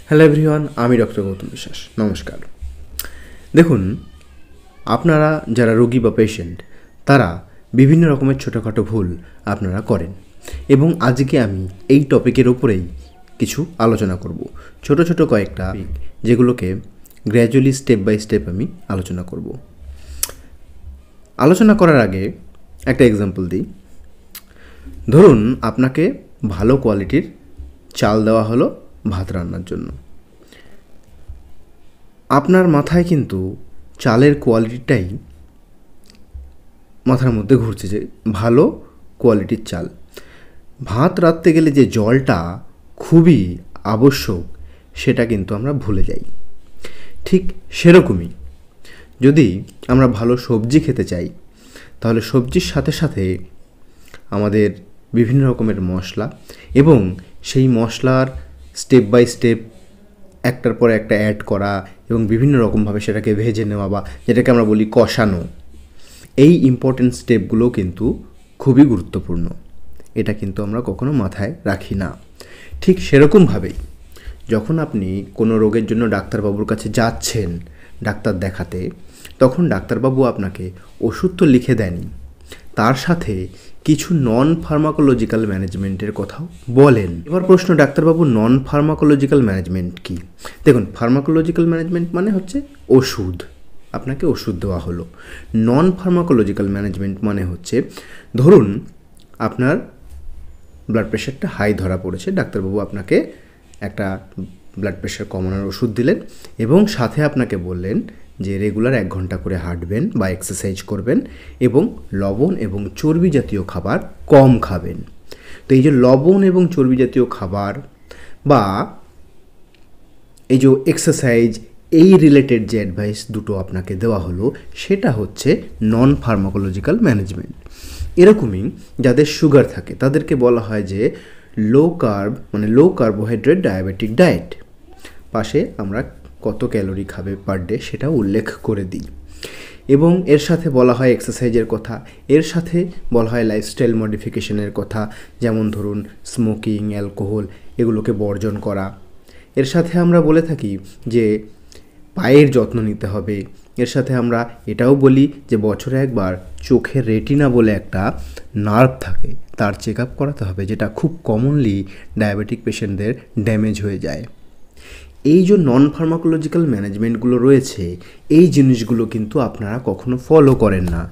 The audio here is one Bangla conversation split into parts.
হ্যালো এভরিওয়ান, আমি ডক্টর গৌতম বিশ্বাস। নমস্কার। দেখুন, আপনারা যারা রোগী বা পেশেন্ট, তারা বিভিন্ন রকমের ছোটোখাটো ভুল আপনারা করেন, এবং আজকে আমি এই টপিকের ওপরেই কিছু আলোচনা করব। ছোট ছোট কয়েকটা যেগুলোকে গ্র্যাজুয়ালি স্টেপ বাই স্টেপ আমি আলোচনা করব। আলোচনা করার আগে একটা এক্সাম্পল দিই। ধরুন, আপনাকে ভালো কোয়ালিটির চাল দেওয়া হলো ভাত রান্নার জন্য। আপনার মাথায় কিন্তু চালের কোয়ালিটিটাই মাথার মধ্যে ঘুরছে, যে ভালো কোয়ালিটির চাল। ভাত রাঁধতে গেলে যে জলটা খুবই আবশ্যক, সেটা কিন্তু আমরা ভুলে যাই। ঠিক সেরকমই যদি আমরা ভালো সবজি খেতে চাই, তাহলে সবজির সাথে সাথে আমাদের বিভিন্ন রকমের মশলা এবং সেই মশলার স্টেপ বাই স্টেপ একটার পর একটা অ্যাড করা এবং বিভিন্ন রকমভাবে সেটাকে ভেজে নেওয়া, বা যেটাকে আমরা বলি কষানো, এই ইম্পর্টেন্ট স্টেপগুলো কিন্তু খুবই গুরুত্বপূর্ণ। এটা কিন্তু আমরা কখনো মাথায় রাখি না। ঠিক সেরকমভাবেই যখন আপনি কোনো রোগের জন্য ডাক্তারবাবুর কাছে যাচ্ছেন ডাক্তার দেখাতে, তখন ডাক্তারবাবু আপনাকে ওষুধ তো লিখে দেন, তার সাথে কিছু নন ফার্মাকোলজিক্যাল ম্যানেজমেন্টের কথাও বলেন। এবার প্রশ্ন, ডাক্তারবাবু নন ফার্মাকোলজিক্যাল ম্যানেজমেন্ট কী? দেখুন, ফার্মাকোলজিক্যাল ম্যানেজমেন্ট মানে হচ্ছে ওষুধ, আপনাকে ওষুধ দেওয়া হলো। নন ফার্মাকোলজিক্যাল ম্যানেজমেন্ট মানে হচ্ছে, ধরুন আপনার ব্লাড প্রেশারটা হাই ধরা পড়েছে, ডাক্তারবাবু আপনাকে একটা ব্লাড প্রেশার কমানোর ওষুধ দিলেন এবং সাথে আপনাকে বললেন যে রেগুলার 1 ঘন্টা করে হাঁটবেন বা এক্সারসাইজ করবেন এবং লবণ এবং চর্বি জাতীয় খাবার কম খাবেন। তো এই যে লবণ এবং চর্বি জাতীয় খাবার বা এই যে এক্সারসাইজ, এই রিলেটেড যে অ্যাডভাইস দুটো আপনাকে দেওয়া হলো, সেটা হচ্ছে নন ফার্মাকোলজিক্যাল ম্যানেজমেন্ট। এরকমই যাদের সুগার থাকে তাদেরকে বলা হয় যে লো কার্ব, মানে লো কার্বোহাইড্রেট ডায়াবেটিক ডায়েট। পাশে আমরা কত ক্যালোরি খাবে পার ডে সেটা উল্লেখ করে দিই। এবং এর সাথে বলা হয় এক্সারসাইজের কথা, এর সাথে বলা হয় লাইফস্টাইল মডিফিকেশনের কথা, যেমন ধরুন স্মোকিং, অ্যালকোহল, এগুলোকে বর্জন করা। এর সাথে আমরা বলে থাকি যে পায়ের যত্ন নিতে হবে। এর সাথে আমরা এটাও বলি যে বছরে একবার চোখের রেটিনা বলে একটা নার্ভ থাকে, তার চেক আপ করাতে হবে, যেটা খুব কমনলি ডায়াবেটিক পেশেন্টদের ড্যামেজ হয়ে যায়। এই যে নন ফার্মাকোলজিক্যাল ম্যানেজমেন্টগুলো রয়েছে, এই জিনিসগুলো কিন্তু আপনারা কখনো ফলো করেন না।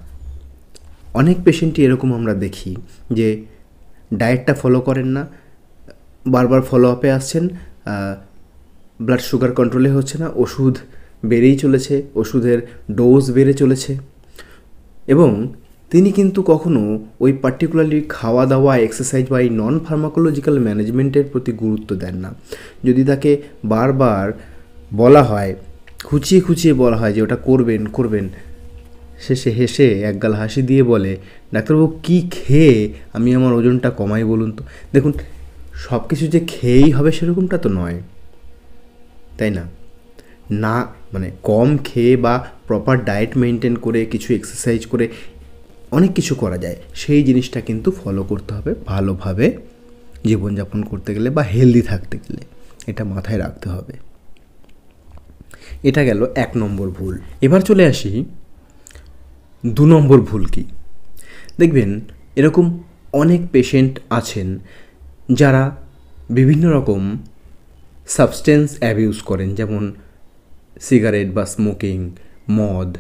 অনেক পেশেন্টই এরকম আমরা দেখি যে ডায়েটটা ফলো করেন না, বারবার ফলো আপে আসছেন, ব্লাড সুগার কন্ট্রোলে হচ্ছে না, ওষুধ বেড়েই চলেছে, ওষুধের ডোজ বেড়ে চলেছে, এবং তিনি কিন্তু কখনো ওই পার্টিকুলারলি খাওয়া দাওয়া, এক্সারসাইজ বা এই নন ফার্মাকোলজিক্যাল ম্যানেজমেন্টের প্রতি গুরুত্ব দেন না। যদি তাকে বারবার বলা হয়, খুঁচিয়ে খুঁচিয়ে বলা হয় যে ওটা করবেন করবেন, শেষে হেসে একগাল হাসি দিয়ে বলে, ডাক্তারবাবু কী খেয়ে আমি আমার ওজনটা কমাই বলুন তো। দেখুন, সব কিছু যে খেয়েই হবে সেরকমটা তো নয়, তাই না? না, মানে কম খেয়ে বা প্রপার ডায়েট মেনটেন করে, কিছু এক্সারসাইজ করে অনেক কিছু করা যায়। সেই জিনিসটা কিন্তু ফলো করতে হবে ভালোভাবে জীবনযাপন করতে গেলে বা হেলদি থাকতে গেলে, এটা মাথায় রাখতে হবে। এটা গেল 1 নম্বর ভুল। এবার চলে আসি 2 নম্বর ভুল কি। দেখবেন এরকম অনেক পেশেন্ট আছেন যারা বিভিন্ন রকম সাবস্টেন্স অ্যাবিউজ করেন, যেমন সিগারেট বা স্মোকিং, মদ।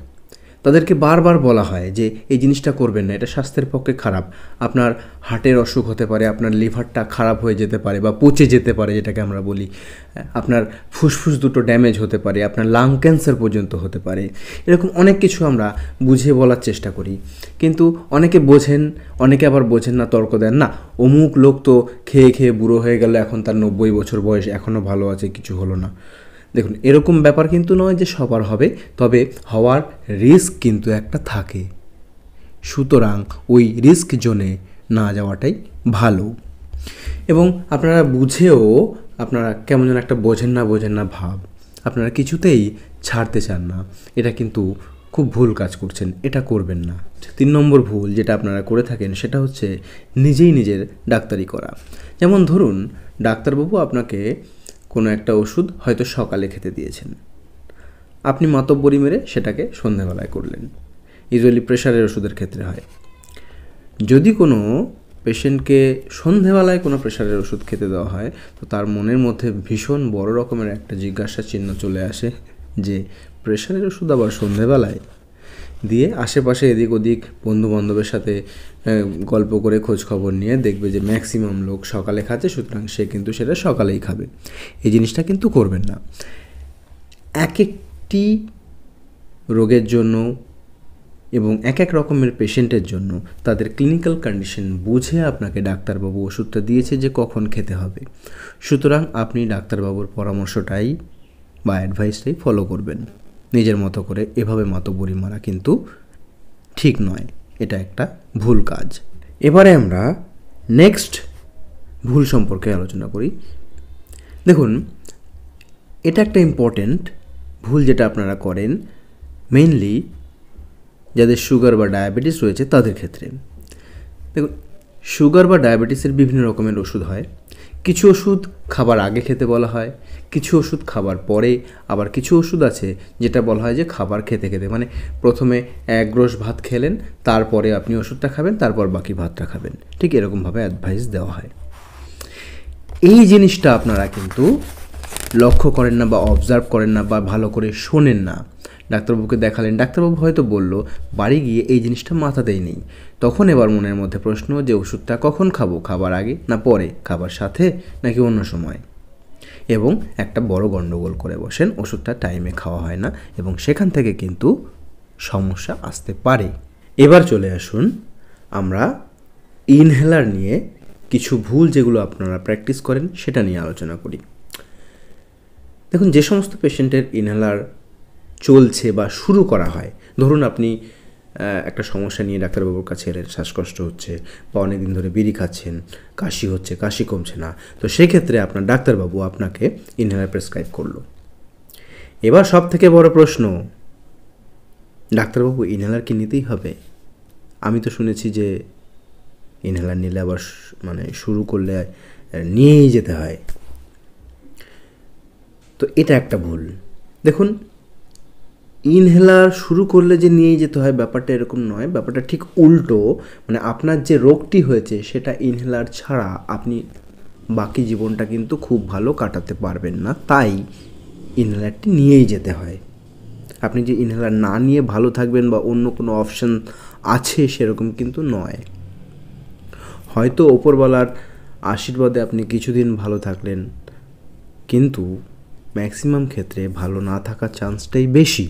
তাদেরকে বারবার বলা হয় যে এই জিনিসটা করবেন না, এটা স্বাস্থ্যের পক্ষে খারাপ, আপনার হার্টের অসুখ হতে পারে, আপনার লিভারটা খারাপ হয়ে যেতে পারে বা পচে যেতে পারে, যেটাকে আমরা বলি, আপনার ফুসফুস দুটো ড্যামেজ হতে পারে, আপনার লাং ক্যান্সার পর্যন্ত হতে পারে। এরকম অনেক কিছু আমরা বুঝিয়ে বলার চেষ্টা করি, কিন্তু অনেকে বোঝেন, অনেকে আবার বোঝেন না, তর্ক দেন, না অমুক লোক তো খেয়ে খেয়ে বুড়ো হয়ে গেল, এখন তার 90 বছর বয়স, এখনও ভালো আছে, কিছু হলো না। দেখুন, এরকম ব্যাপার কিন্তু নয় যে সবার হবে, তবে হওয়ার রিস্ক কিন্তু একটা থাকে। সুতরাং ওই রিস্ক জোনে না যাওয়াটাই ভালো। এবং আপনারা বুঝেও আপনারা কেমন যেন একটা বোঝেন না ভাব, আপনারা কিছুতেই ছাড়তে চান না। এটা কিন্তু খুব ভুল কাজ করছেন, এটা করবেন না। 3 নম্বর ভুল যেটা আপনারা করে থাকেন সেটা হচ্ছে নিজেই নিজের ডাক্তারি করা। যেমন ধরুন, ডাক্তারবাবু আপনাকে কোনো একটা ওষুধ হয়তো সকালে খেতে দিয়েছেন, আপনি মাতব্বরি মেরে সেটাকে সন্ধ্যাবেলায় করলেন। ইউজুয়ালি প্রেশারের ওষুধের ক্ষেত্রে হয়। যদি কোনো পেশেন্টকে সন্ধেবেলায় কোনো প্রেশারের ওষুধ খেতে দেওয়া হয়, তো তার মনের মধ্যে ভীষণ বড় রকমের একটা জিজ্ঞাসা চিহ্ন চলে আসে যে প্রেশারের ওষুধ আবার সন্ধেবেলায় দিয়ে আশেপাশে এদিক ওদিক বন্ধুবান্ধবের সাথে গল্প করে খোঁজখবর নিয়ে দেখবে যে ম্যাক্সিমাম লোক সকালে খাচ্ছে, সুতরাং সে কিন্তু সেটা সকালেই খাবে। এই জিনিসটা কিন্তু করবেন না। এক একটি রোগের জন্য এবং এক এক রকমের পেশেন্টের জন্য তাদের ক্লিনিক্যাল কন্ডিশন বুঝে আপনাকে ডাক্তারবাবু ওষুধটা দিয়েছে যে কখন খেতে হবে। সুতরাং আপনি ডাক্তারবাবুর পরামর্শটাই বা অ্যাডভাইসটাই ফলো করবেন নিজের মতো করে। এভাবে মাতব্বরি মারা কিন্তু ঠিক নয়, এটা একটা ভুল কাজ। এবারে আমরা নেক্সট ভুল সম্পর্কে আলোচনা করি। দেখুন, এটা একটা ইম্পর্ট্যান্ট ভুল যেটা আপনারা করেন মেইনলি যাদের সুগার বা ডায়াবেটিস রয়েছে তাদের ক্ষেত্রে। দেখুন, সুগার বা ডায়াবেটিসের বিভিন্ন রকমের ওষুধ হয়। কিছু ওষুধ খাবার আগে খেতে বলা হয়, কিছু ওষুধ খাবার পরে, আবার কিছু ওষুধ আছে যেটা বলা হয় যে খাবার খেতে খেতে, মানে প্রথমে এক গ্রস ভাত খেলেন, তারপরে আপনি ওষুধটা খাবেন, তারপর বাকি ভাতটা খাবেন। ঠিক এরকমভাবে অ্যাডভাইস দেওয়া হয়। এই জিনিসটা আপনারা কিন্তু লক্ষ্য করেন না বা অবজার্ভ করেন না বা ভালো করে শোনেন না। ডাক্তারবাবুকে দেখালেন, ডাক্তারবাবু হয়তো বলল, বাড়ি গিয়ে এই জিনিসটা মাথাতেই নেই। তখন এবার মনের মধ্যে প্রশ্ন যে ওষুধটা কখন খাবো, খাবার আগে না পরে, খাবার সাথে নাকি অন্য সময়, এবং একটা বড় গণ্ডগোল করে বসেন, ওষুধটা টাইমে খাওয়া হয় না এবং সেখান থেকে কিন্তু সমস্যা আসতে পারে। এবার চলে আসুন আমরা ইনহেলার নিয়ে কিছু ভুল যেগুলো আপনারা প্র্যাকটিস করেন সেটা নিয়ে আলোচনা করি। দেখুন, যে সমস্ত পেশেন্টের ইনহেলার চলছে বা শুরু করা হয়, ধরুন আপনি একটা সমস্যা নিয়ে ডাক্তারবাবুর কাছে এলেন, শ্বাসকষ্ট হচ্ছে বা অনেক দিন ধরে বিড়ি খাচ্ছেন, কাশি হচ্ছে, কাশি কমছে না, তো সেক্ষেত্রে আপনার ডাক্তারবাবু আপনাকে ইনহেলার প্রেসক্রাইব করলো। এবার সব থেকে বড় প্রশ্ন, ডাক্তারবাবু ইনহেলার কি নিতেই হবে? আমি তো শুনেছি যে ইনহেলার নিলে আবার মানে শুরু করলে নিয়েই যেতে হয়। তো এটা একটা ভুল। দেখুন, ইনহেলার শুরু করলে যে নিয়েই যেতে হয় ব্যাপারটা এরকম নয়, ব্যাপারটা ঠিক উল্টো। মানে আপনার যে রোগটি হয়েছে সেটা ইনহেলার ছাড়া আপনি বাকি জীবনটা কিন্তু খুব ভালো কাটাতে পারবেন না, তাই ইনহেলারটি নিয়েই যেতে হয়। আপনি যে ইনহেলার না নিয়ে ভালো থাকবেন বা অন্য কোনো অপশান আছে সেরকম কিন্তু নয়। হয়তো ওপরওয়ালার আশীর্বাদে আপনি কিছুদিন ভালো থাকলেন, কিন্তু ম্যাক্সিমাম ক্ষেত্রে ভালো না থাকার চান্সটাই বেশি।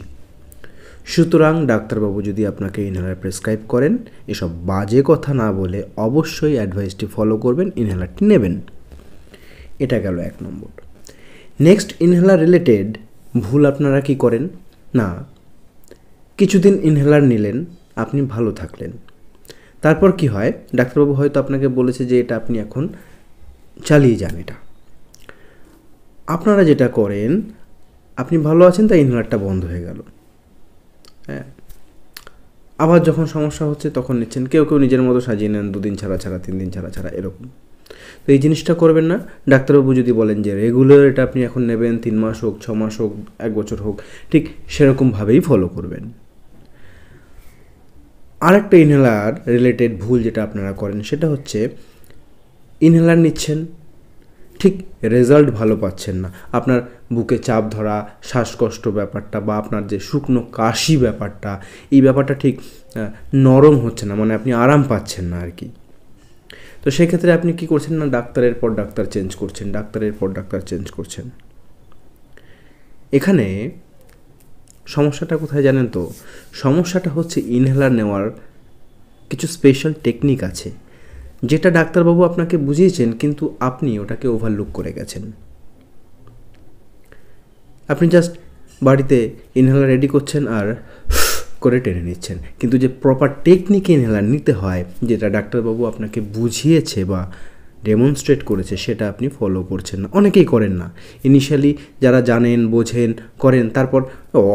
সুতরাং ডাক্তারবাবু যদি আপনাকে ইনহেলার প্রেসক্রাইব করেন, এসব বাজে কথা না বলে অবশ্যই অ্যাডভাইসটি ফলো করবেন, ইনহেলারটি নেবেন। এটা গেল 1 নম্বর। নেক্সট, ইনহেলার রিলেটেড ভুল আপনারা কি করেন না, কিছুদিন ইনহেলার নিলেন, আপনি ভালো থাকলেন, তারপর কি হয়, ডাক্তারবাবু হয়তো আপনাকে বলেছে যে এটা আপনি এখন চালিয়ে যান। এটা আপনারা যেটা করেন, আপনি ভালো আছেন তাই ইনহেলারটা বন্ধ হয়ে গেল, হ্যাঁ, আবার যখন সমস্যা হচ্ছে তখন নিচ্ছেন। কেউ কেউ নিজের মতো সাজিয়ে নেন, 2 দিন ছাড়া ছাড়া, 3 দিন ছাড়া ছাড়া, এরকম। তো এই জিনিসটা করবেন না। ডাক্তারবাবু যদি বলেন যে রেগুলার এটা আপনি এখন নেবেন, 3 মাস হোক, 6 মাস হোক, 1 বছর হোক, ঠিক সেরকমভাবেই ফলো করবেন। আরেকটা ইনহেলার রিলেটেড ভুল যেটা আপনারা করেন সেটা হচ্ছে, ইনহেলার নিচ্ছেন, ঠিক রেজাল্ট ভালো পাচ্ছেন না। আপনার বুকে চাপ ধরা, শ্বাসকষ্ট ব্যাপারটা বা আপনার যে শুকনো কাশি ব্যাপারটা, এই ব্যাপারটা ঠিক নরম হচ্ছে না, মানে আপনি আরাম পাচ্ছেন না আর কি। তো সেক্ষেত্রে আপনি কি করছেন না, ডাক্তারের পর ডাক্তার চেঞ্জ করছেন, ডাক্তারের পর ডাক্তার চেঞ্জ করছেন। এখানে সমস্যাটা কোথায় জানেন তো? সমস্যাটা হচ্ছে ইনহেলার নেওয়ার কিছু স্পেশাল টেকনিক আছে যেটা ডাক্তারবাবু আপনাকে বুঝিয়েছেন, কিন্তু আপনি ওটাকে ওভারলুক করে গেছেন। আপনি জাস্ট বাড়িতে ইনহেলার রেডি করছেন আর করে টেনে নিচ্ছেন, কিন্তু যে প্রপার টেকনিকে ইনহেলার নিতে হয়, যেটা ডাক্তারবাবু আপনাকে বুঝিয়েছে বা ডেমনস্ট্রেট করেছে, সেটা আপনি ফলো করছেন না। অনেকেই করেন না। ইনিশিয়ালি যারা জানেন, বোঝেন, করেন, তারপর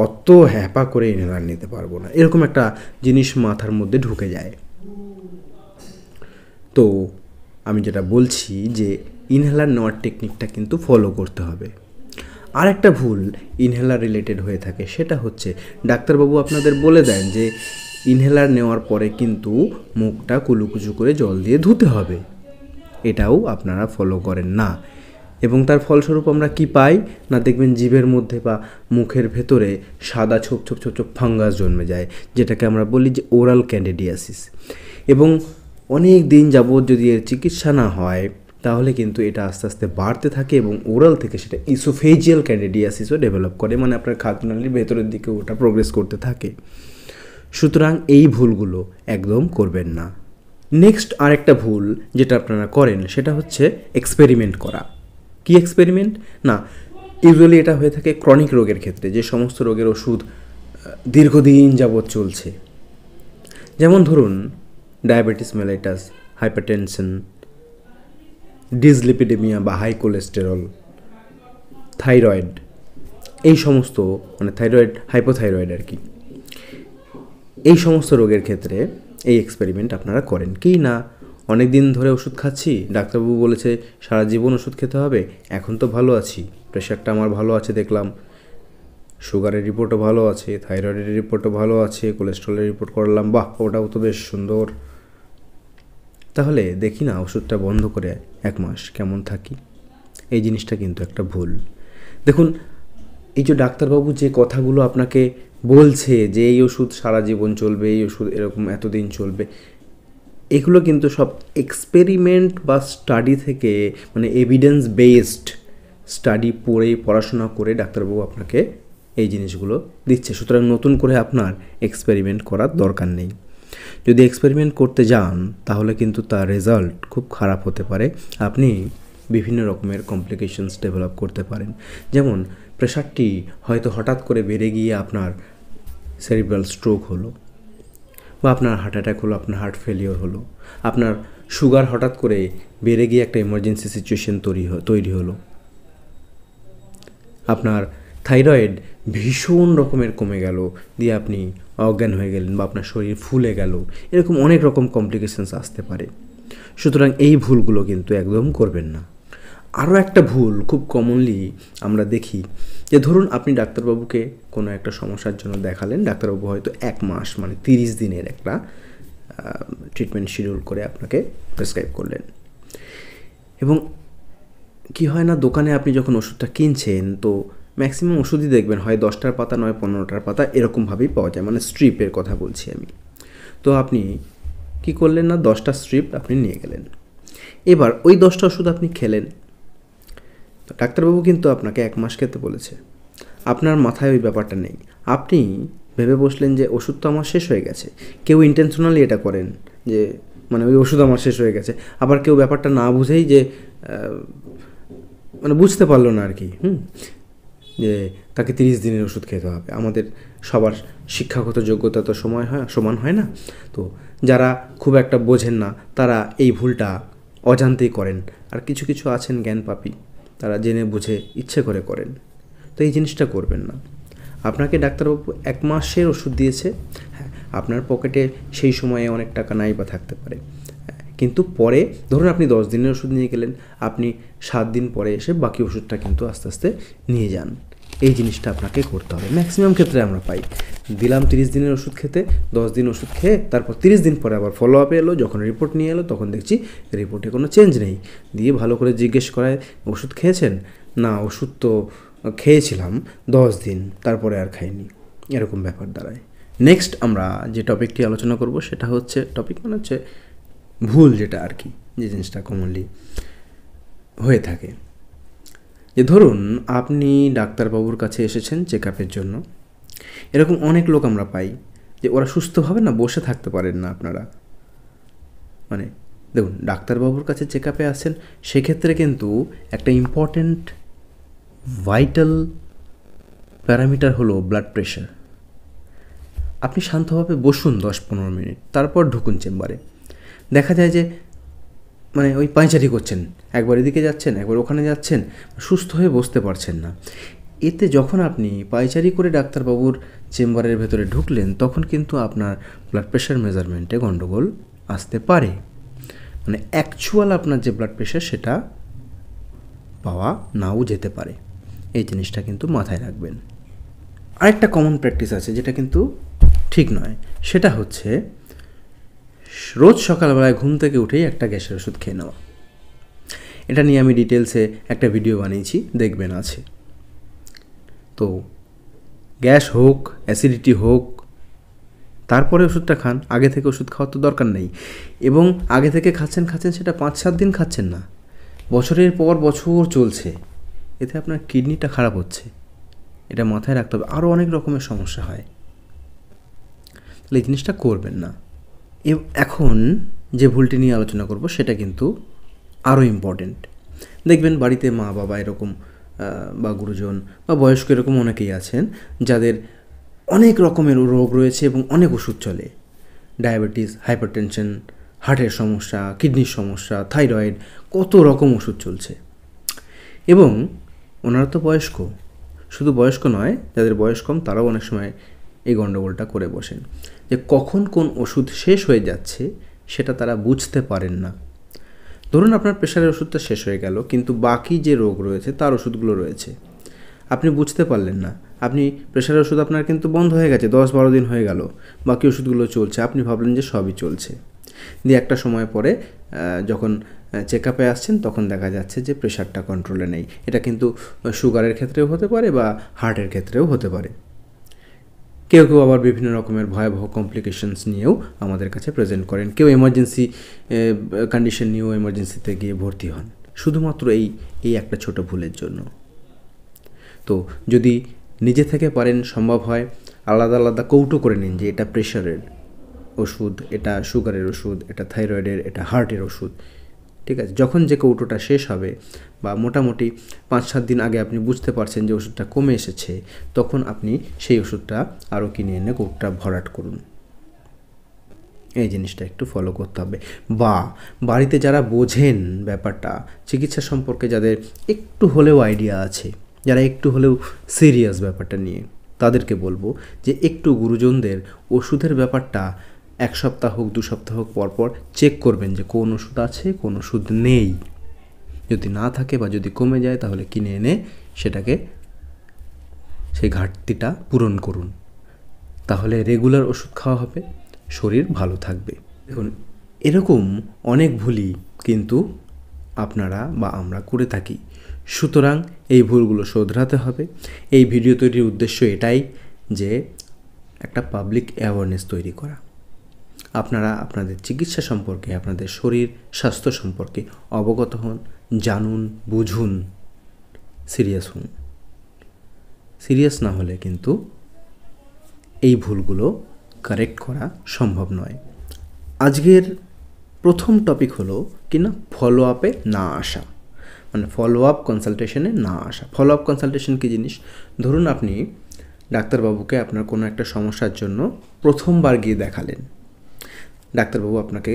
অত হ্যাপা করে ইনহেলার নিতে পারবো না, এরকম একটা জিনিস মাথার মধ্যে ঢুকে যায়। তো আমি যেটা বলছি যে ইনহেলার নেওয়ার টেকনিকটা কিন্তু ফলো করতে হবে। আর একটা ভুল ইনহেলার রিলেটেড হয়ে থাকে, সেটা হচ্ছে ডাক্তারবাবু আপনাদের বলে দেন যে ইনহেলার নেওয়ার পরে কিন্তু মুখটা কুলুকুচু করে জল দিয়ে ধুতে হবে। এটাও আপনারা ফলো করেন না, এবং তার ফলস্বরূপ আমরা কি পাই না, দেখবেন জিভের মধ্যে বা মুখের ভেতরে সাদা ছোপ ছোপ ছোপ ছোপ ফাঙ্গাস জন্মে যায়, যেটাকে আমরা বলি যে ওরাল ক্যান্ডিডিয়াসিস। এবং অনেক দিন যাবৎ যদি এর চিকিৎসা না হয় তাহলে কিন্তু এটা আস্তে আস্তে বাড়তে থাকে এবং ওরাল থেকে সেটা ইসোফেজিয়াল ক্যান্ডিডিয়াসিসও ডেভেলপ করে, মানে আপনার খাদ্যনালীর ভেতরের দিকে ওটা প্রোগ্রেস করতে থাকে। সুতরাং এই ভুলগুলো একদম করবেন না। নেক্সট আরেকটা ভুল যেটা আপনারা করেন সেটা হচ্ছে এক্সপেরিমেন্ট করা। কি এক্সপেরিমেন্ট না, ইউজুয়ালি এটা হয়ে থাকে ক্রনিক রোগের ক্ষেত্রে, যে সমস্ত রোগের ওষুধ দীর্ঘদিন যাবৎ চলছে। যেমন ধরুন ডায়াবেটিস মেলাইটাস, হাইপারটেনশন, ডিসলিপিডেমিয়া বা হাই কোলেস্টেরল, থাইরয়েড, এই সমস্ত মানে থাইরয়েড হাইপোথাইরয়েড আর কি, এই সমস্ত রোগের ক্ষেত্রে এই এক্সপেরিমেন্ট আপনারা করেন কি না, অনেক দিন ধরে ওষুধ খাচ্ছি, ডাক্তারবাবু বলেছে সারা জীবন ওষুধ খেতে হবে, এখন তো ভালো আছি, প্রেশারটা আমার ভালো আছে দেখলাম, সুগারের রিপোর্টও ভালো আছে, থাইরয়েডের রিপোর্টও ভালো আছে, কোলেস্ট্রলের রিপোর্ট করলাম, বাহ ওটাও তো বেশ সুন্দর, তাহলে দেখি না ওষুধটা বন্ধ করে 1 মাস কেমন থাকি। এই জিনিসটা কিন্তু একটা ভুল। দেখুন, এই যে ডাক্তারবাবু যে কথাগুলো আপনাকে বলছে যে এই ওষুধ সারা জীবন চলবে, এই ওষুধ এরকম এতদিন চলবে, এগুলো কিন্তু সব এক্সপেরিমেন্ট বা স্টাডি থেকে, মানে এভিডেন্স বেসড স্টাডি পড়াশোনা করে ডাক্তারবাবু আপনাকে এই জিনিসগুলো দিচ্ছে। সুতরাং নতুন করে আপনার এক্সপেরিমেন্ট করার দরকার নেই। যদি এক্সপেরিমেন্ট করতে যান তাহলে কিন্তু তার রেজাল্ট খুব খারাপ হতে পারে, আপনি বিভিন্ন রকমের কমপ্লিকেশনস ডেভেলপ করতে পারেন। যেমন প্রেশারটি হয়তো হঠাৎ করে বেড়ে গিয়ে আপনার সেরিব্রাল স্ট্রোক হলো, বা আপনার হার্ট অ্যাটাক হলো, আপনার হার্ট ফেলিওর হলো, আপনার সুগার হঠাৎ করে বেড়ে গিয়ে একটা ইমার্জেন্সি সিচুয়েশন তৈরি হলো, আপনার থাইরয়েড ভীষণ রকমের কমে গেল, দিয়ে আপনি অজ্ঞান হয়ে গেলেন, বা আপনার শরীর ফুলে গেল, এরকম অনেক রকম কমপ্লিকেশনস আসতে পারে। সুতরাং এই ভুলগুলো কিন্তু একদম করবেন না। আরও একটা ভুল খুব কমনলি আমরা দেখি, যে ধরুন আপনি ডাক্তারবাবুকে কোনো একটা সমস্যার জন্য দেখালেন, ডাক্তারবাবু হয়তো 1 মাস মানে 30 দিনের একটা ট্রিটমেন্ট শিডিউল করে আপনাকে প্রেসক্রাইব করলেন। এবং কি হয় না, দোকানে আপনি যখন ওষুধটা কিনছেন তো ম্যাক্সিমাম ওষুধই দেখবেন হয় 10টার পাতা নয় 15টার পাতা এরকমভাবেই পাওয়া যায়, মানে স্ট্রিপের কথা বলছি আমি। তো আপনি কি করলেন না, 10টা স্ট্রিপ আপনি নিয়ে গেলেন, এবার ওই 10টা ওষুধ আপনি খেলেন। তো ডাক্তারবাবু কিন্তু আপনাকে 1 মাস খেতে বলেছে, আপনার মাথায় ওই ব্যাপারটা নেই, আপনি ভেবে বসলেন যে ওষুধ তো আমার শেষ হয়ে গেছে। কেউ ইন্টেনশনালি এটা করেন যে মানে ওই ওষুধ আমার শেষ হয়ে গেছে, আবার কেউ ব্যাপারটা না বুঝেই যে মানে বুঝতে পারলো না আর কি, যে তাকে 30 দিনের ওষুধ খেতে হবে। আমাদের সবার শিক্ষাগত যোগ্যতা তো সমান হয় না, তো যারা খুব একটা বোঝেন না তারা এই ভুলটা অজান্তেই করেন, আর কিছু কিছু আছেন জ্ঞান পাপী, তারা জেনে বুঝে ইচ্ছে করে করেন। তো এই জিনিসটা করবেন না। আপনাকে ডাক্তারবাবু 1 মাসের ওষুধ দিয়েছে, হ্যাঁ আপনার পকেটে সেই সময়ে অনেক টাকা নাই বা থাকতে পারে, কিন্তু পরে ধরুন আপনি 10 দিনের ওষুধ নিয়ে গেলেন, আপনি 7 দিন পরে এসে বাকি ওষুধটা কিন্তু আস্তে আস্তে নিয়ে যান। এই জিনিসটা আপনাকে করতে হবে। ম্যাক্সিমাম ক্ষেত্রে আমরা পাই দিলাম 30 দিনের ওষুধ খেতে, 10 দিন ওষুধ খেয়ে তারপর 30 দিন পরে আবার ফলো আপে এলো, যখন রিপোর্ট নিয়ে এলো তখন দেখছি রিপোর্টে কোনো চেঞ্জ নেই। দিয়ে ভালো করে জিজ্ঞেস করায় ওষুধ খেয়েছেন না, ওষুধ তো খেয়েছিলাম 10 দিন তারপরে আর খাইনি, এরকম ব্যাপার দাঁড়ায়। নেক্সট আমরা যে টপিকটি আলোচনা করব সেটা হচ্ছে ভুল যেটা আর কি, যে জিনিসটা কমনলি হয়ে থাকে, যে ধরুন আপনি ডাক্তারবাবুর কাছে এসেছেন চেক আপের জন্য, এরকম অনেক লোক আমরা পাই যে ওরা সুস্থভাবে না বসে থাকতে পারেন না। আপনারা মানে দেখুন ডাক্তারবাবুর কাছে চেক আপে আসেন, সেক্ষেত্রে কিন্তু একটা ইম্পর্ট্যান্ট ভাইটাল প্যারামিটার হলো ব্লাড প্রেশার। আপনি শান্তভাবে বসুন 10-15 মিনিট, তারপর ঢুকুন চেম্বারে। দেখা যায় যে মানে ওই পায়চারি করছেন, একবার এদিকে যাচ্ছেন একবার ওখানে যাচ্ছেন, সুস্থ হয়ে বসতে পারছেন না। এতে যখন আপনি পায়চারি করে ডাক্তারবাবুর চেম্বারের ভেতরে ঢুকলেন তখন কিন্তু আপনার ব্লাড প্রেশার মেজারমেন্টে গণ্ডগোল আসতে পারে, মানে অ্যাকচুয়াল আপনার যে ব্লাড প্রেশার সেটা পাওয়া নাও যেতে পারে। এই জিনিসটা কিন্তু মাথায় রাখবেন। আরেকটা কমন প্র্যাকটিস আছে যেটা কিন্তু ঠিক নয়, সেটা হচ্ছে রোজ সকালবেলায় ঘুম থেকে উঠেই একটা গ্যাসের ওষুধ খেয়ে নেওয়া। এটা নিয়ে আমি ডিটেলসে একটা ভিডিও বানিয়েছি, দেখবেন আছে। তো গ্যাস হোক, অ্যাসিডিটি হোক, তারপরে ওষুধটা খান। আগে থেকে ওষুধ খাওয়ার তো দরকার নেই। এবং আগে থেকে খাচ্ছেন সেটা 5-7 দিন খাচ্ছেন না, বছরের পর বছর চলছে। এতে আপনার কিডনিটা খারাপ হচ্ছে, এটা মাথায় রাখতে হবে। আরও অনেক রকমের সমস্যা হয়, তাহলে এই জিনিসটা করবেন না। এখন যে ভুলটি নিয়ে আলোচনা করব সেটা কিন্তু আরও ইম্পর্টেন্ট। দেখবেন বাড়িতে মা বাবা এরকম বা গুরুজন বা বয়স্ক এরকম অনেকেই আছেন যাদের অনেক রকমের রোগ রয়েছে এবং অনেক ওষুধ চলে। ডায়াবেটিস, হাইপারটেনশন, হার্টের সমস্যা, কিডনির সমস্যা, থাইরয়েড, কত রকম ওষুধ চলছে। এবং ওনারা তো বয়স্ক, শুধু বয়স্ক নয়, যাদের বয়স কম তারাও অনেক সময় এই গণ্ডগোলটা করে বসেন যে কখন কোন ওষুধ শেষ হয়ে যাচ্ছে সেটা তারা বুঝতে পারেন না। ধরুন আপনার প্রেশারের ওষুধটা শেষ হয়ে গেল, কিন্তু বাকি যে রোগ রয়েছে তার ওষুধগুলো রয়েছে, আপনি বুঝতে পারলেন না। আপনি প্রেশারের ওষুধ আপনার কিন্তু বন্ধ হয়ে গেছে, 10-12 দিন হয়ে গেল, বাকি ওষুধগুলো চলছে, আপনি ভাবলেন যে সবই চলছে। দিয়ে একটা সময় পরে যখন চেক আপে আসছেন তখন দেখা যাচ্ছে যে প্রেশারটা কন্ট্রোলে নেই। এটা কিন্তু সুগারের ক্ষেত্রেও হতে পারে বা হার্টের ক্ষেত্রেও হতে পারে। কেউ কেউ আবার বিভিন্ন রকমের ভয়াবহ কমপ্লিকেশনস নিয়েও আমাদের কাছে প্রেজেন্ট করেন। কেউ এমার্জেন্সি কন্ডিশন নিয়েও এমার্জেন্সিতে গিয়ে ভর্তি হন শুধুমাত্র এই একটা ছোট ভুলের জন্য। তো যদি নিজে থেকে পারেন, সম্ভব হয়, আলাদা আলাদা কৌটো করে নিন যে এটা প্রেশারের ওষুধ, এটা সুগারের ওষুধ, এটা থাইরয়েডের, এটা হার্টের ওষুধ, ঠিক আছে। যখন যে কৌটোটা শেষ হবে বা মোটামুটি 5-7 দিন আগে আপনি বুঝতে পারছেন যে ওষুধটা কমে এসেছে, তখন আপনি সেই ওষুধটা আরও কিনে এনে কৌটোটা ভরাট করুন। এই জিনিসটা একটু ফলো করতে হবে। বা বাড়িতে যারা বোঝেন ব্যাপারটা, চিকিৎসা সম্পর্কে যাদের একটু হলেও আইডিয়া আছে, যারা একটু হলেও সিরিয়াস ব্যাপারটা নিয়ে, তাদেরকে বলবো যে একটু গুরুজনদের ওষুধের ব্যাপারটা 1 সপ্তাহ হোক 2 সপ্তাহ হোক পরপর চেক করবেন যে কোন ওষুধ আছে, কোন ওষুধ নেই। যদি না থাকে বা যদি কমে যায় তাহলে কিনে এনে সেটাকে, সেই ঘাটতিটা পূরণ করুন। তাহলে রেগুলার ওষুধ খাওয়া হবে, শরীর ভালো থাকবে। দেখুন, এরকম অনেক ভুলই কিন্তু আপনারা বা আমরা করে থাকি। সুতরাং এই ভুলগুলো শোধরাতে হবে। এই ভিডিও তৈরির উদ্দেশ্য এটাই যে একটা পাবলিক অ্যাওয়ারনেস তৈরি করা। আপনারা আপনাদের চিকিৎসা সম্পর্কে, আপনাদের শরীর স্বাস্থ্য সম্পর্কে অবগত হন, জানুন, বুঝুন, সিরিয়াস হন। সিরিয়াস না হলে কিন্তু এই ভুলগুলো কারেক্ট করা সম্ভব নয়। আজকের প্রথম টপিক হলো কিনা ফলো আপে না আসা, মানে ফলো আপ কনসালটেশনে না আসা। ফলো আপ কনসালটেশন কী জিনিস? ধরুন আপনি ডাক্তারবাবুকে আপনার কোনো একটা সমস্যার জন্য প্রথমবার গিয়ে দেখালেন। ডাক্তারবাবু আপনাকে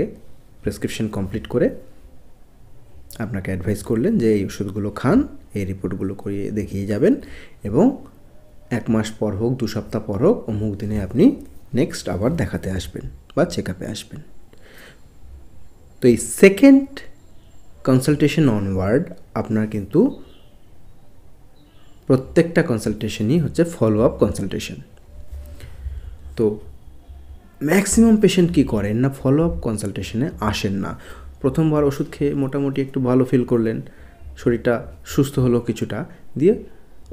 প্রেসক্রিপশন কমপ্লিট করে আপনাকে অ্যাডভাইস করলেন যে এই ওষুধগুলো খান, এই রিপোর্টগুলো করিয়ে দেখিয়ে যাবেন, এবং 1 মাস পর হোক, 2 সপ্তাহ পর হোক, অমুক দিনে আপনি নেক্সট আবার দেখাতে আসবেন বা চেক আপে আসবেন। তো এই সেকেন্ড কনসালটেশন অনওয়ার্ড আপনার কিন্তু প্রত্যেকটা কনসালটেশনই হচ্ছে ফলো আপ কনসালটেশন। তো ম্যাক্সিমাম পেশেন্ট কী করেন না, ফলো আপ কনসালটেশনে আসেন না। প্রথমবার ওষুধ খেয়ে মোটামুটি একটু ভালো ফিল করলেন, শরীরটা সুস্থ হলো কিছুটা, দিয়ে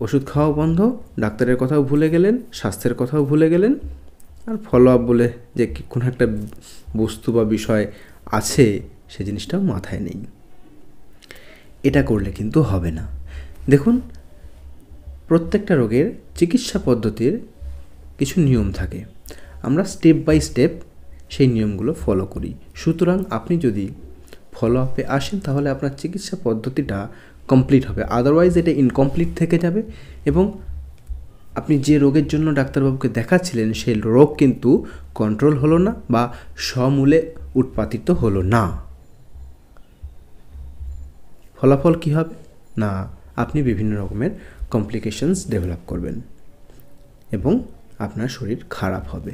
ওষুধ খাওয়া বন্ধ, ডাক্তারের কথাও ভুলে গেলেন, স্বাস্থ্যের কথাও ভুলে গেলেন, আর ফলো আপ বলে যে কোনো একটা বস্তু বা বিষয় আছে সে জিনিসটাও মাথায় নেই। এটা করলে কিন্তু হবে না। দেখুন, প্রত্যেকটা রোগের চিকিৎসা পদ্ধতির কিছু নিয়ম থাকে, আমরা স্টেপ বাই স্টেপ সেই নিয়মগুলো ফলো করি। সুতরাং আপনি যদি ফলো আপে আসেন তাহলে আপনার চিকিৎসা পদ্ধতিটা কমপ্লিট হবে, আদারওয়াইজ এটা ইনকমপ্লিট থেকে যাবে এবং আপনি যে রোগের জন্য ডাক্তারবাবুকে দেখাচ্ছিলেন সেই রোগ কিন্তু কন্ট্রোল হলো না বা সমূলে উৎপাদিত হলো না। ফলাফল কী হবে না, আপনি বিভিন্ন রকমের কমপ্লিকেশনস ডেভেলপ করবেন এবং আপনার শরীর খারাপ হবে।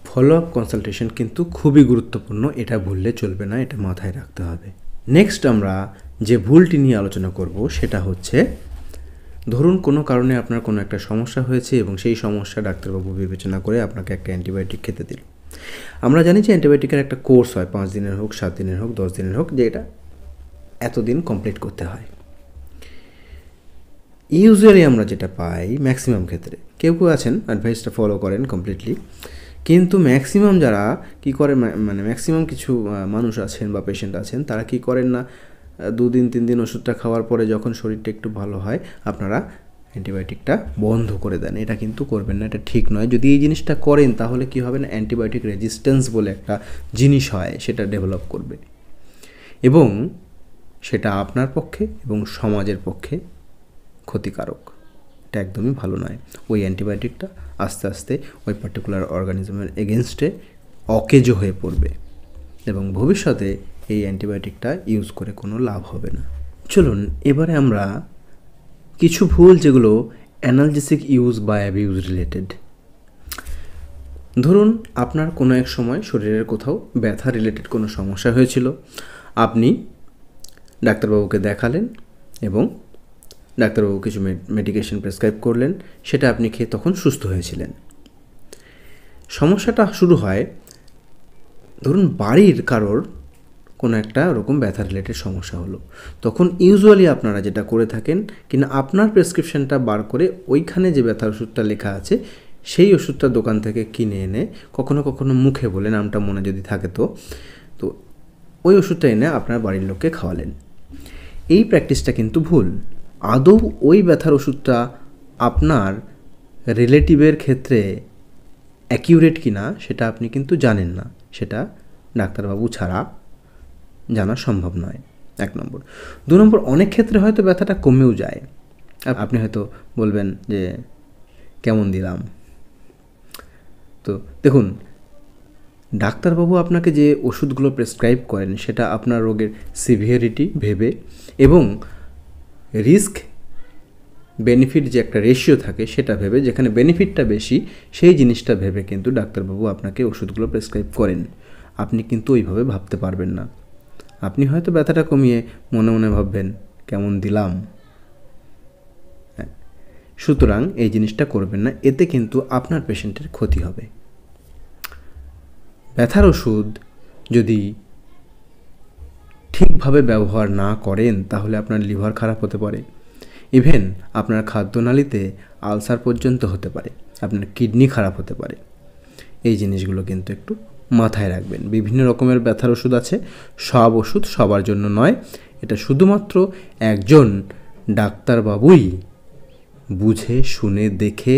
ফলো আপ কনসালটেশন কিন্তু খুবই গুরুত্বপূর্ণ, এটা ভুললে চলবে না, এটা মাথায় রাখতে হবে। নেক্সট আমরা যে ভুলটি নিয়ে আলোচনা করব সেটা হচ্ছে, ধরুন কোনো কারণে আপনার কোনো একটা সমস্যা হয়েছে এবং সেই সমস্যা ডাক্তারবাবু বিবেচনা করে আপনাকে একটা অ্যান্টিবায়োটিক খেতে দিল। আমরা জানি যে অ্যান্টিবায়োটিকের একটা কোর্স হয়, 5 দিনের হোক, 7 দিনের হোক, 10 দিনের হোক, যে এটা এতদিন কমপ্লিট করতে হয়। ইউজুয়ালি আমরা যেটা পাই ম্যাক্সিমাম ক্ষেত্রে, কেউ কেউ আছেন অ্যাডভাইসটা ফলো করেন কমপ্লিটলি, কিন্তু ম্যাক্সিমাম যারা কী করে, মানে ম্যাক্সিমাম কিছু মানুষ আছেন বা পেশেন্ট আছেন, তারা কি করেন না, 2 দিন 3 দিন ওষুধটা খাওয়ার পরে যখন শরীরটা একটু ভালো হয় আপনারা অ্যান্টিবায়োটিকটা বন্ধ করে দেন। এটা কিন্তু করবেন না, এটা ঠিক নয়। যদি এই জিনিসটা করেন তাহলে কি হবে না, অ্যান্টিবায়োটিক রেজিস্ট্যান্স বলে একটা জিনিস হয়, সেটা ডেভেলপ করবে এবং সেটা আপনার পক্ষে এবং সমাজের পক্ষে ক্ষতিকারক। এটা একদমই ভালো নয়। ওই অ্যান্টিবায়োটিকটা আস্তে আস্তে ওই পার্টিকুলার অর্গানিজমের এগেনস্টে অকেজো হয়ে পড়বে এবং ভবিষ্যতে এই অ্যান্টিবায়োটিকটা ইউজ করে কোনো লাভ হবে না। চলুন এবারে আমরা কিছু ভুল যেগুলো অ্যানালজেসিক ইউজ বা অ্যাবিউজ রিলেটেড। ধরুন আপনার কোনো এক সময় শরীরের কোথাও ব্যথা রিলেটেড কোনো সমস্যা হয়েছিল, আপনি ডাক্তারবাবুকে দেখালেন এবং ডাক্তারবাবু কিছু মেডিকেশন প্রেসক্রাইব করলেন, সেটা আপনি খেয়ে তখন সুস্থ হয়েছিলেন। সমস্যাটা শুরু হয়, ধরুন বাড়ির কারোর কোনো একটা ওরকম ব্যথা রিলেটেড সমস্যা হলো, তখন ইউজুয়ালি আপনারা যেটা করে থাকেন কিনা, আপনার প্রেসক্রিপশনটা বার করে ওইখানে যে ব্যথার ওষুধটা লেখা আছে সেই ওষুধটা দোকান থেকে কিনে এনে, কখনো কখনো মুখে বলে, নামটা মনে যদি থাকে তো ওই ওষুধটা এনে আপনার বাড়ির লোককে খাওয়ালেন। এই প্র্যাকটিসটা কিন্তু ভুল। আদৌ ওই ব্যথার ওষুধটা আপনার রিলেটিভের ক্ষেত্রে অ্যাকিউরেট কিনা সেটা আপনি কিন্তু জানেন না, সেটা ডাক্তারবাবু ছাড়া জানা সম্ভব নয়, 1 নম্বর। 2 নম্বর, অনেক ক্ষেত্রে হয়তো ব্যথাটা কমেও যায়। আপনি হয়তো বলবেন যে কেমন দিলাম। তো দেখুন, ডাক্তারবাবু আপনাকে যে ওষুধগুলো প্রেসক্রাইব করেন সেটা আপনার রোগের সিভিয়ারিটি ভেবে এবং রিস্ক বেনিফিট যে একটা রেশিও থাকে সেটা ভেবে, যেখানে বেনিফিটটা বেশি সেই জিনিসটা ভেবে কিন্তু ডাক্তারবাবু আপনাকে ওষুধগুলো প্রেসক্রাইব করেন। আপনি কিন্তু ওইভাবে ভাবতে পারবেন না। আপনি হয়তো ব্যথাটা কমিয়ে মনে মনে ভাববেন কেমন দিলাম। সুতরাং এই জিনিসটা করবেন না, এতে কিন্তু আপনার পেশেন্টের ক্ষতি হবে। ব্যথার ওষুধ যদি ঠিকভাবে ব্যবহার না করেন তাহলে আপনার লিভার খারাপ হতে পারে, ইভেন আপনার খাদ্যনালীতে আলসার পর্যন্ত হতে পারে, আপনার কিডনি খারাপ হতে পারে। এই জিনিসগুলো কিন্তু একটু মাথায় রাখবেন। বিভিন্ন রকমের ব্যথার ওষুধ আছে, সব ওষুধ সবার জন্য নয়। এটা শুধুমাত্র একজন ডাক্তারবাবুই বুঝে শুনে দেখে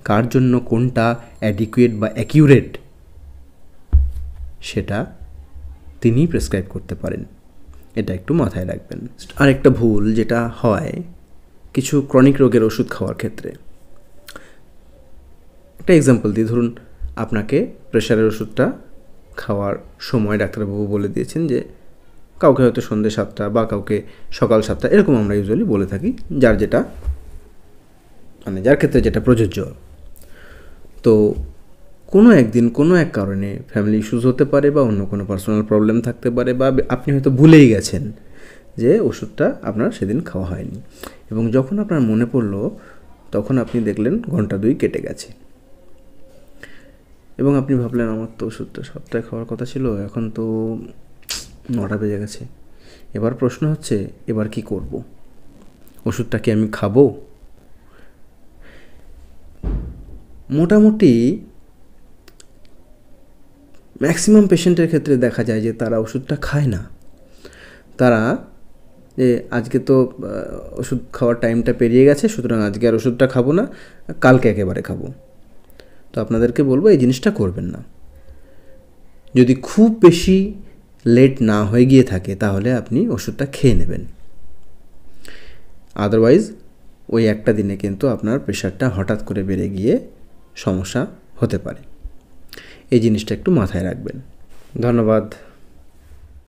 কার জন্য কোনটা অ্যাডিকুয়েট বা অ্যাকিউরেট সেটা তিনি প্রেসক্রাইব করতে পারেন। এটা একটু মাথায় রাখবেন। আরেকটা ভুল যেটা হয় কিছু ক্রনিক রোগের ওষুধ খাওয়ার ক্ষেত্রে, একটা এক্সাম্পল দিই। ধরুন আপনাকে প্রেশারের ওষুধটা খাওয়ার সময় ডাক্তারবাবু বলে দিয়েছেন যে কাউকে হয়তো সন্ধ্যে 7টা বা কাউকে সকাল 7টা, এরকম আমরা ইউজুয়ালি বলে থাকি, যার যেটা মানে যার ক্ষেত্রে যেটা প্রযোজ্য। তো কোনো একদিন কোনো এক কারণে ফ্যামিলি ইস্যুস হতে পারে বা অন্য কোনো পার্সোনাল প্রবলেম থাকতে পারে, বা আপনি হয়তো ভুলেই গেছেন যে ওষুধটা আপনার সেদিন খাওয়া হয়নি, এবং যখন আপনার মনে পড়লো তখন আপনি দেখলেন ঘন্টা 2 কেটে গেছে এবং আপনি ভাবলেন আমার তো ওষুধটা 7টায় খাওয়ার কথা ছিল, এখন তো 9টা বেজে গেছে। এবার প্রশ্ন হচ্ছে, এবার কি করব? ওষুধটা কি আমি খাবো? মোটামুটি ম্যাক্সিমাম পেশেন্টের ক্ষেত্রে দেখা যায় যে তারা ওষুধটা খায় না। তারা যে আজকে তো ওষুধ খাওয়ার টাইমটা পেরিয়ে গেছে, সুতরাং আজকে আর ওষুধটা খাবো না, কালকে একেবারে খাবো। তো আপনাদেরকে বলবো এই জিনিসটা করবেন না। যদি খুব বেশি লেট না হয়ে গিয়ে থাকে তাহলে আপনি ওষুধটা খেয়ে নেবেন। আদারওয়াইজ ওই একটা দিনে কিন্তু আপনার প্রেশারটা হঠাৎ করে বেড়ে গিয়ে সমস্যা হতে পারে। এই জিনিসটা একটু মাথায় রাখবেন। ধন্যবাদ।